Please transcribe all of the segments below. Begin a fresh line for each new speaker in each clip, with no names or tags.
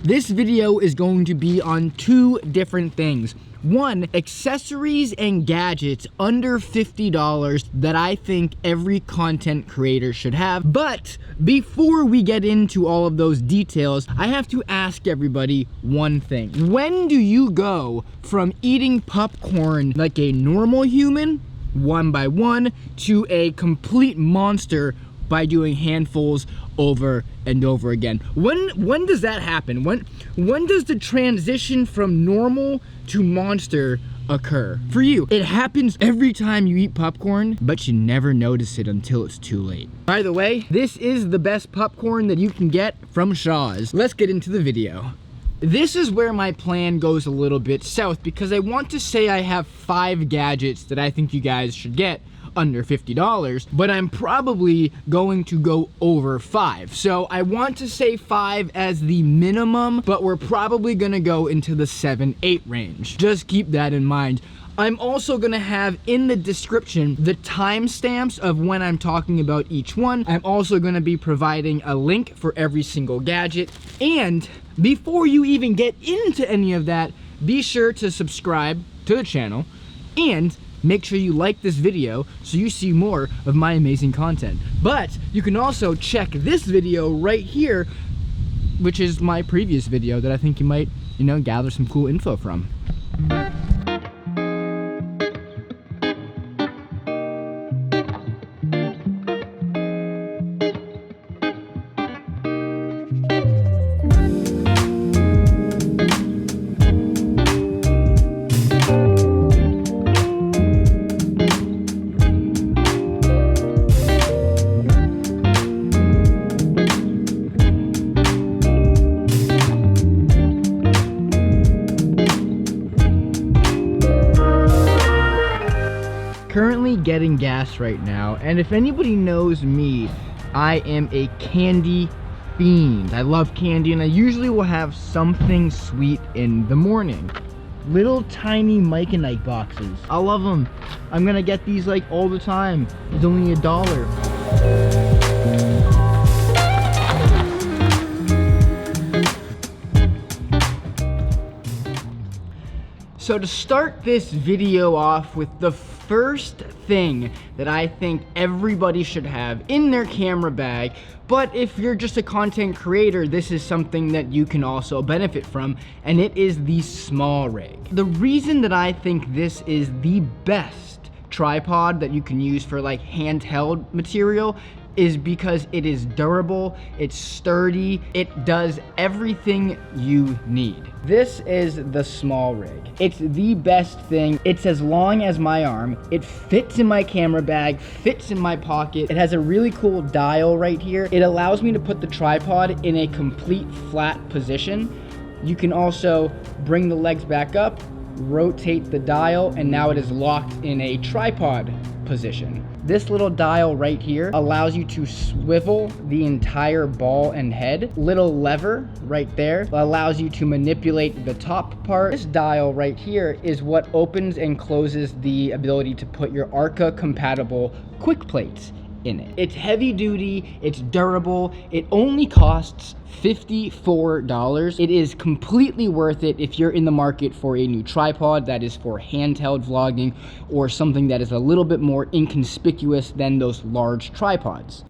This video is going to be on two different things. One, accessories and gadgets under $50 that I think every content creator should have. But before we get into all of those details, I have to ask everybody one thing. When do you go from eating popcorn like a normal human, one by one, to a complete monster by doing handfuls over and over again? When does that happen? When does the transition from normal to monster occur for you? It happens every time you eat popcorn, but you never notice it until it's too late. By the way, this is the best popcorn that you can get from Shaw's. Let's get into the video. This is where my plan goes a little bit south because I want to say I have 5 gadgets that I think you guys should get under $50, but I'm probably going to go over 5. So I want to say 5 as the minimum, but we're probably gonna go into the 7-8 range. Just keep that in mind. I'm also gonna have in the description the timestamps of when I'm talking about each one. I'm also gonna be providing a link for every single gadget. And before you even get into any of that, be sure to subscribe to the channel and make sure you like this video so you see more of my amazing content. But you can also check this video right here, which is my previous video that I think you might, gather some cool info from. Currently getting gas right now, and if anybody knows me, I am a candy fiend. I love candy, and I usually will have something sweet in the morning. Little tiny Mike and Ike boxes. I love them. I'm gonna get these like all the time. It's only $1. So to start this video off with, the first thing that I think everybody should have in their camera bag, but if you're just a content creator, this is something that you can also benefit from, and it is the SmallRig. The reason that I think this is the best tripod that you can use for like handheld material is because it is durable, it's sturdy, it does everything you need. This is the SmallRig. It's the best thing. It's as long as my arm. It fits in my camera bag, fits in my pocket. It has a really cool dial right here. It allows me to put the tripod in a complete flat position. You can also bring the legs back up, rotate the dial, and now it is locked in a tripod position. This little dial right here allows you to swivel the entire ball and head. Little lever right there allows you to manipulate the top part. This dial right here is what opens and closes the ability to put your Arca compatible quick plates in it. It's heavy duty, it's durable, it only costs $54. It is completely worth it if you're in the market for a new tripod that is for handheld vlogging or something that is a little bit more inconspicuous than those large tripods.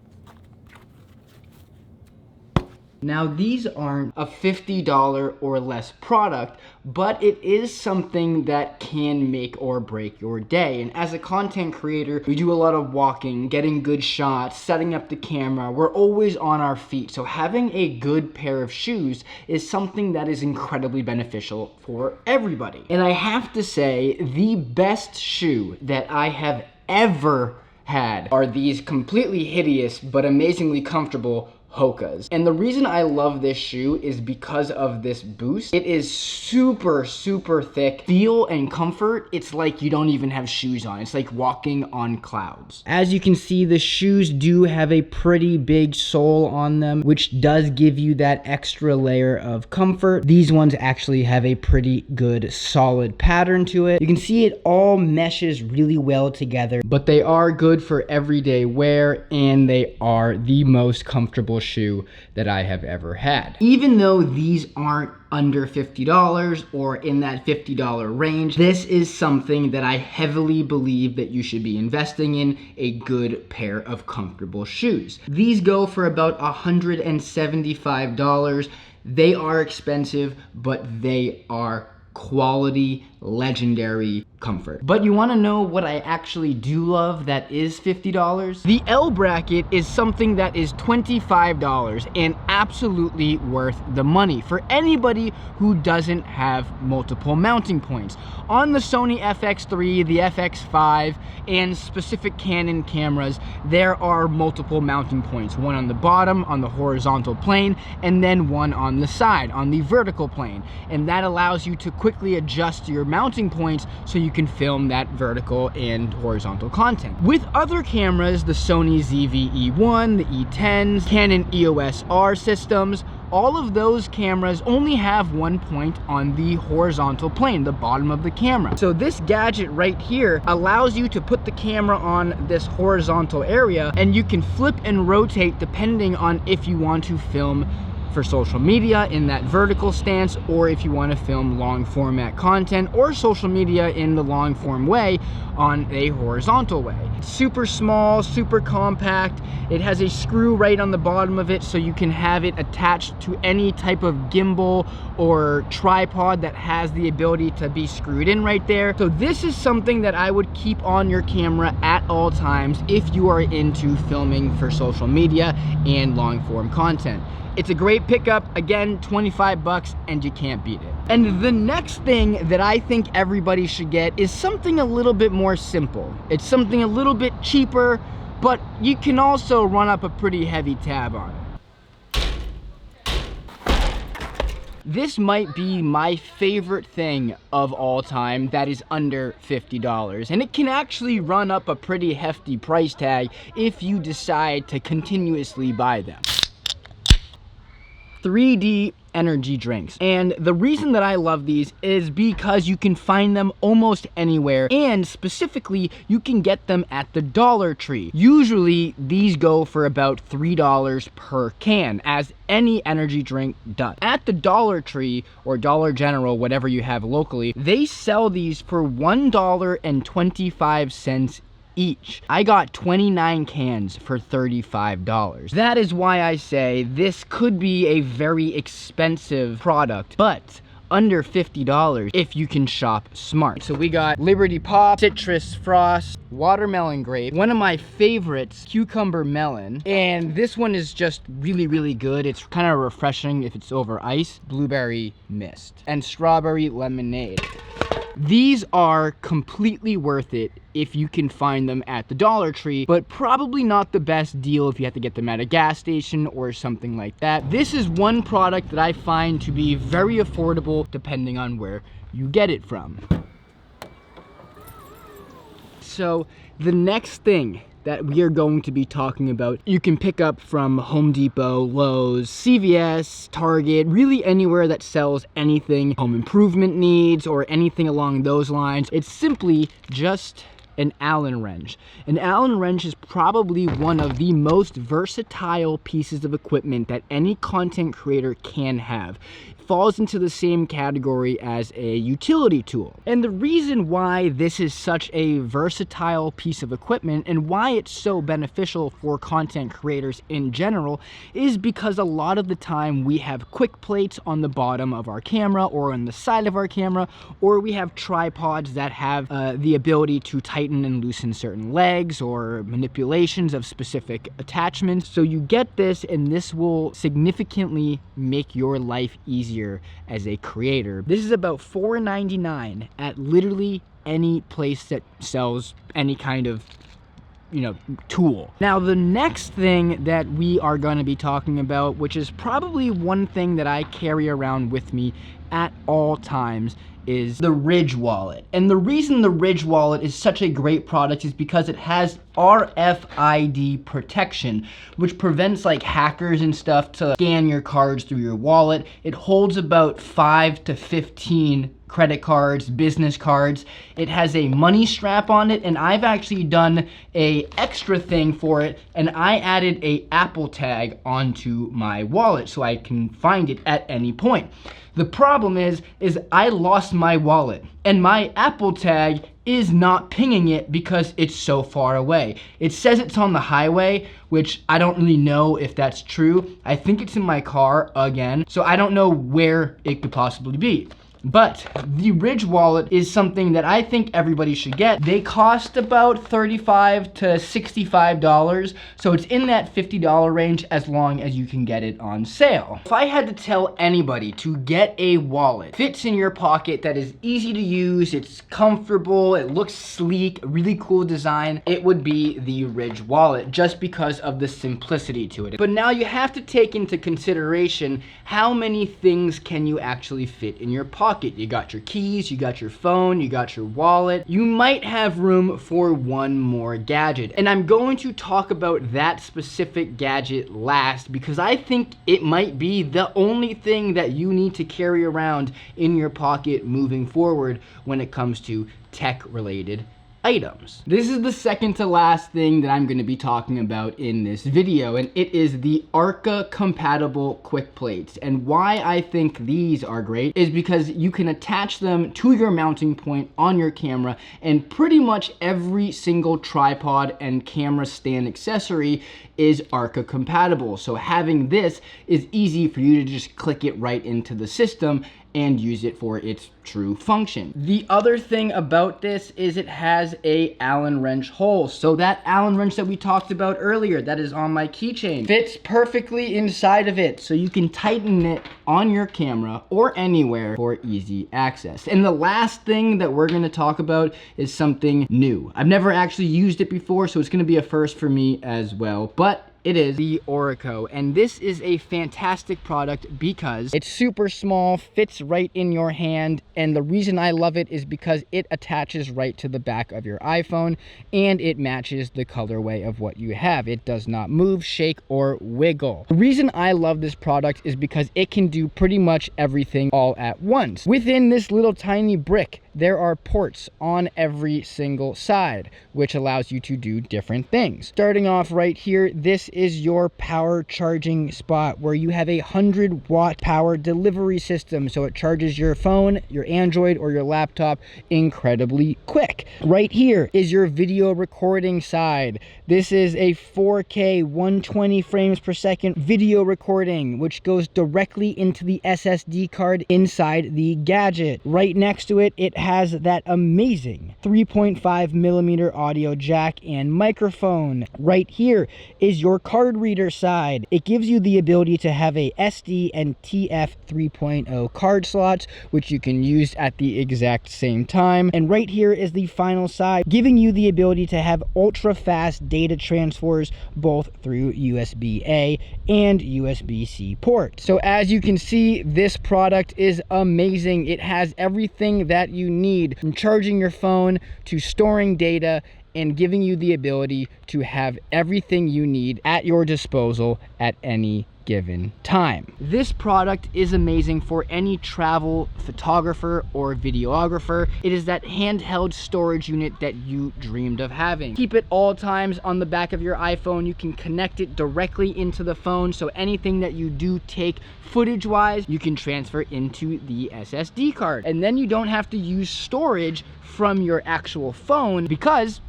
Now, these aren't a $50 or less product, but it is something that can make or break your day. And as a content creator, we do a lot of walking, getting good shots, setting up the camera. We're always on our feet. So having a good pair of shoes is something that is incredibly beneficial for everybody. And I have to say, the best shoe that I have ever had are these completely hideous but amazingly comfortable Hokas. And the reason I love this shoe is because of this boost. It is super, super thick. Feel and comfort, it's like you don't even have shoes on. It's like walking on clouds. As you can see, the shoes do have a pretty big sole on them, which does give you that extra layer of comfort. These ones actually have a pretty good solid pattern to it. You can see it all meshes really well together, but they are good for everyday wear and they are the most comfortable shoe that I have ever had. Even though these aren't under $50 or in that $50 range, this is something that I heavily believe that you should be investing in, a good pair of comfortable shoes. These go for about $175. They are expensive, but they are quality, legendary comfort. But you wanna know what I actually do love that is $50? The L bracket is something that is $25 and absolutely worth the money for anybody who doesn't have multiple mounting points. On the Sony FX3, the FX5, and specific Canon cameras, there are multiple mounting points. One on the bottom, on the horizontal plane, and then one on the side, on the vertical plane. And that allows you to quickly adjust your mounting points so you can film that vertical and horizontal content. With other cameras, the Sony ZV-E1, the E10s, Canon EOS R systems, all of those cameras only have one point on the horizontal plane, the bottom of the camera. So this gadget right here allows you to put the camera on this horizontal area, and you can flip and rotate depending on if you want to film for social media in that vertical stance, or if you want to film long format content or social media in the long form way on a horizontal way. Super small, super compact. It has a screw right on the bottom of it so you can have it attached to any type of gimbal or tripod that has the ability to be screwed in right there. So this is something that I would keep on your camera at all times if you are into filming for social media and long form content. It's a great pickup, again, 25 bucks, and you can't beat it. And the next thing that I think everybody should get is something a little bit more simple. It's something a little bit cheaper, but you can also run up a pretty heavy tab on it. This might be my favorite thing of all time that is under $50, and it can actually run up a pretty hefty price tag if you decide to continuously buy them. 3D energy drinks. And the reason that I love these is because you can find them almost anywhere, and specifically you can get them at the Dollar Tree. Usually these go for about $3 per can, as any energy drink does. At the Dollar Tree or Dollar General, whatever you have locally, they sell these for $1.25 each. I got 29 cans for $35. That is why I say this could be a very expensive product, but under $50 if you can shop smart. So we got Liberty Pop, Citrus Frost, Watermelon Grape, one of my favorites, Cucumber Melon, and this one is just really, really good. It's kind of refreshing if it's over ice. Blueberry Mist, and Strawberry Lemonade. These are completely worth it if you can find them at the Dollar Tree, but probably not the best deal if you have to get them at a gas station or something like that. This is one product that I find to be very affordable depending on where you get it from. So the next thing that we are going to be talking about, you can pick up from Home Depot, Lowe's, CVS, Target, really anywhere that sells anything home improvement needs or anything along those lines. It's simply just an Allen wrench. An Allen wrench is probably one of the most versatile pieces of equipment that any content creator can have. Falls into the same category as a utility tool. And the reason why this is such a versatile piece of equipment and why it's so beneficial for content creators in general is because a lot of the time we have quick plates on the bottom of our camera or on the side of our camera, or we have tripods that have the ability to tighten and loosen certain legs or manipulations of specific attachments. So you get this, and this will significantly make your life easier as a creator. This is about $4.99 at literally any place that sells any kind of, tool. Now, the next thing that we are going to be talking about, which is probably one thing that I carry around with me at all times is the Ridge wallet. And the reason the Ridge wallet is such a great product is because it has RFID protection, which prevents like hackers and stuff to scan your cards through your wallet. It holds about 5 to 15 credit cards, business cards. It has a money strap on it, and I've actually done a extra thing for it, and I added a Apple tag onto my wallet so I can find it at any point. The problem is I lost my wallet, and my Apple tag is not pinging it because it's so far away. It says it's on the highway, which I don't really know if that's true. I think it's in my car again, so I don't know where it could possibly be. But the Ridge wallet is something that I think everybody should get. They cost about $35 to $65, so it's in that $50 range as long as you can get it on sale. If I had to tell anybody to get a wallet, fits in your pocket, that is easy to use, it's comfortable, it looks sleek, really cool design, it would be the Ridge wallet, just because of the simplicity to it. But now you have to take into consideration how many things can you actually fit in your pocket. You got your keys, you got your phone, you got your wallet. You might have room for one more gadget. And I'm going to talk about that specific gadget last because I think it might be the only thing that you need to carry around in your pocket moving forward when it comes to tech-related items. This is the second to last thing that I'm going to be talking about in this video, and it is the Arca compatible quick plates. And why I think these are great is because you can attach them to your mounting point on your camera, and pretty much every single tripod and camera stand accessory is Arca compatible. So having this is easy for you to just click it right into the system and use it for its true function. The other thing about this is it has a Allen wrench hole. So that Allen wrench that we talked about earlier that is on my keychain fits perfectly inside of it. So you can tighten it on your camera or anywhere for easy access. And the last thing that we're gonna talk about is something new. I've never actually used it before, so it's gonna be a first for me as well, but it is the ORICO, and this is a fantastic product because it's super small, fits right in your hand, and the reason I love it is because it attaches right to the back of your iPhone, and it matches the colorway of what you have. It does not move, shake, or wiggle. The reason I love this product is because it can do pretty much everything all at once. Within this little tiny brick, there are ports on every single side, which allows you to do different things. Starting off right here, this is your power charging spot where you have a 100-watt power delivery system, so it charges your phone, your Android, or your laptop incredibly quick. Right here is your video recording side. This is a 4K 120 frames per second video recording, which goes directly into the SSD card inside the gadget. Right next to it, it has that amazing 3.5 millimeter audio jack and microphone. Right here is your card reader side. It gives you the ability to have a SD and TF 3.0 card slots, which you can use at the exact same time. And right here is the final side, giving you the ability to have ultra fast data transfers both through USB-A and USB-C ports. So as you can see, this product is amazing. It has everything that you need, from charging your phone to storing data and giving you the ability to have everything you need at your disposal at any given time. This product is amazing for any travel photographer or videographer. It is that handheld storage unit that you dreamed of having. Keep it all times on the back of your iPhone. You can connect it directly into the phone, so anything that you do take footage wise, you can transfer into the SSD card. And then you don't have to use storage from your actual phone because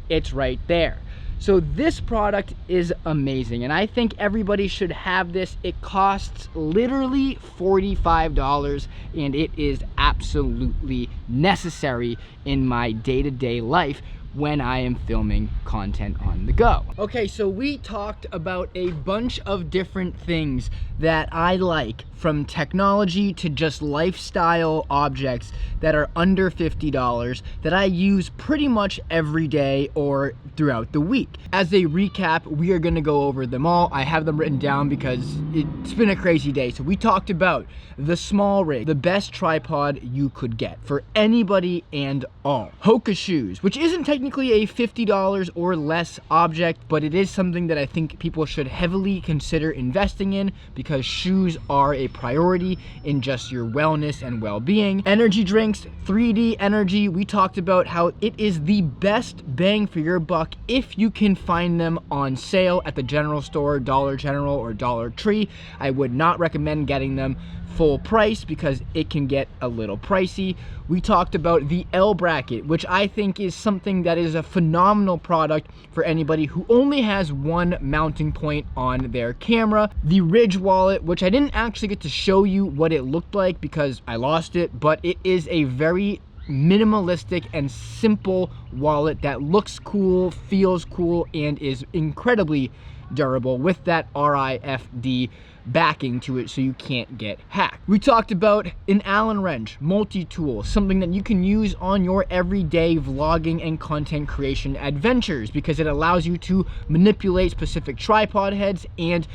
it's right there. So this product is amazing, and I think everybody should have this. It costs literally $45, and it is absolutely necessary in my day-to-day life when I am filming content on the go. Okay, so we talked about a bunch of different things that I like, from technology to just lifestyle objects that are under $50 that I use pretty much every day or throughout the week. As a recap, we are gonna go over them all. I have them written down because it's been a crazy day. So we talked about the SmallRig, the best tripod you could get for anybody and all. Hoka shoes, which isn't technically a $50 or less object, but it is something that I think people should heavily consider investing in because shoes are a priority in just your wellness and well-being. Energy drinks, 3D Energy, we talked about how it is the best bang for your buck if you can find them on sale at the general store, Dollar General or Dollar Tree. I would not recommend getting them full price because it can get a little pricey. We talked about the L bracket, which I think is something that is a phenomenal product for anybody who only has one mounting point on their camera. The Ridge wallet, which I didn't actually get to show you what it looked like because I lost it, but it is a very minimalistic and simple wallet that looks cool, feels cool, and is incredibly durable with that RIFD backing to it so you can't get hacked. We talked about an Allen wrench, multi-tool, something that you can use on your everyday vlogging and content creation adventures because it allows you to manipulate specific tripod heads and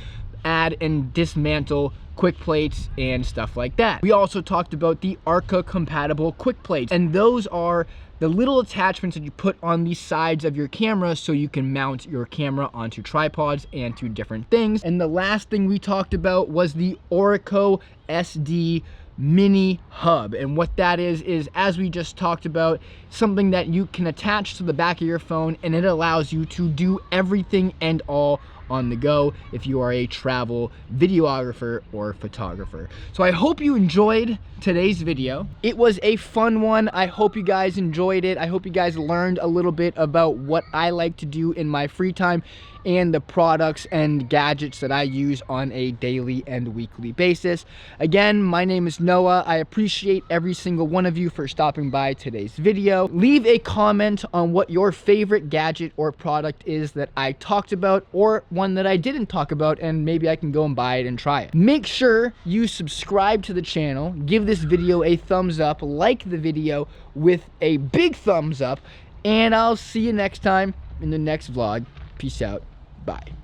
add and dismantle quick plates and stuff like that. We also talked about the Arca compatible quick plates, and those are the little attachments that you put on the sides of your camera so you can mount your camera onto tripods and to different things. And the last thing we talked about was the ORICO Mini Hub, and what that is as we just talked about, something that you can attach to the back of your phone, and it allows you to do everything and all on the go if you are a travel videographer or photographer. So I hope you enjoyed today's video. It was a fun one. I hope you guys enjoyed it. I hope you guys learned a little bit about what I like to do in my free time and the products and gadgets that I use on a daily and weekly basis. Again, my name is Noah. I appreciate every single one of you for stopping by today's video. Leave a comment on what your favorite gadget or product is that I talked about, or one that I didn't talk about, and maybe I can go and buy it and try it. Make sure you subscribe to the channel, give this video a thumbs up, like the video with a big thumbs up, and I'll see you next time in the next vlog. Peace out. Bye.